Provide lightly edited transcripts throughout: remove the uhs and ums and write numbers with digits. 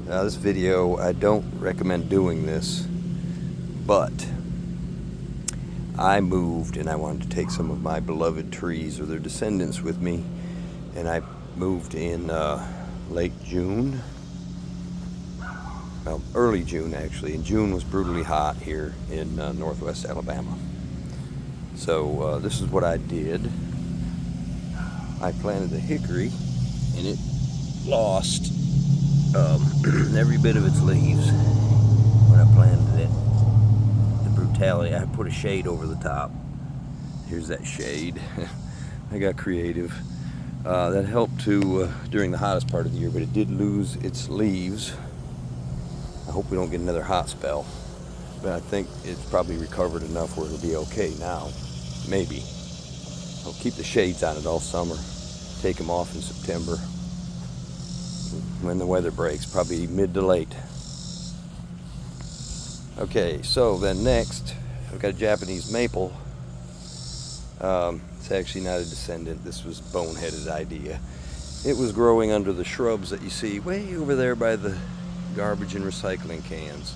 Now this video, I don't recommend doing this, but I moved and I wanted to take some of my beloved trees or their descendants with me, and I moved in late June, well, early June actually, and June was brutally hot here in northwest Alabama. So this is what I did. I planted a hickory and it lost every bit of its leaves when I planted it. The brutality, I put a shade over the top. Here's that shade. I got creative. That helped to during the hottest part of the year, but it did lose its leaves. I hope we don't get another hot spell, but I think it's probably recovered enough where it'll be okay now. Maybe. I'll keep the shades on it all summer. Take them off in September when the weather breaks, probably mid to late. Okay, so then next, I've got a Japanese maple. It's actually not a descendant. This was a boneheaded idea. It was growing under the shrubs that you see way over there by the garbage and recycling cans,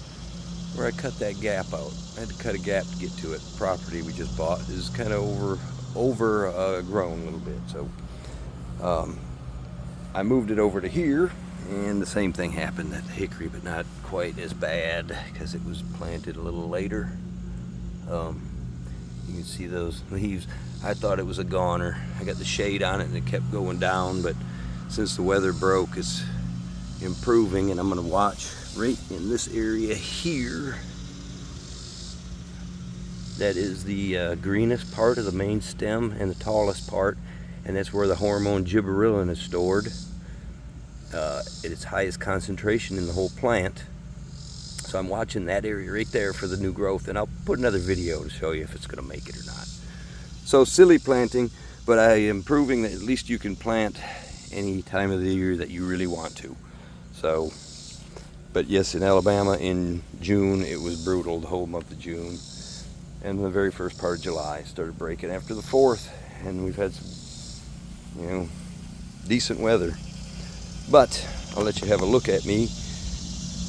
where I cut that gap out. I had to cut a gap to get to it. The property we just bought is kind of overgrown a little bit, so I moved it over to here, and the same thing happened at the hickory, but not quite as bad because it was planted a little later. You can see those leaves. I thought it was a goner. I got the shade on it and it kept going down, but since the weather broke, it's improving, and I'm going to watch right in this area here. That is the greenest part of the main stem and the tallest part, and that's where the hormone gibberellin is stored at its highest concentration in the whole plant. So I'm watching that area right there for the new growth, and I'll put another video to show you if it's going to make it or not. So silly planting, but I am proving that at least you can plant any time of the year that you really want to. So, but yes, in Alabama in June it was brutal, the whole month of June, and the very first part of July started breaking after the 4th, and we've had some, decent weather. But I'll let you have a look at me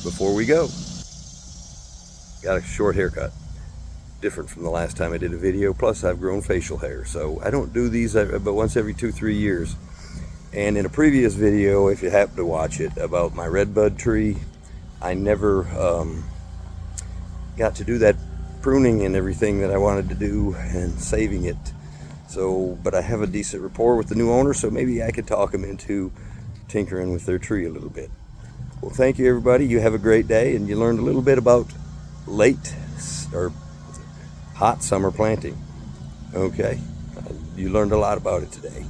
before we go. Got a short haircut, different from the last time I did a video, plus I've grown facial hair, so I don't do these but once every 2-3 years. And in a previous video, if you happen to watch it, about my redbud tree, I never got to do that pruning and everything that I wanted to do and saving it. So, but I have a decent rapport with the new owner, so maybe I could talk them into tinkering with their tree a little bit. Well, thank you everybody. You have a great day, and you learned a little bit about late or hot summer planting. Okay, you learned a lot about it today.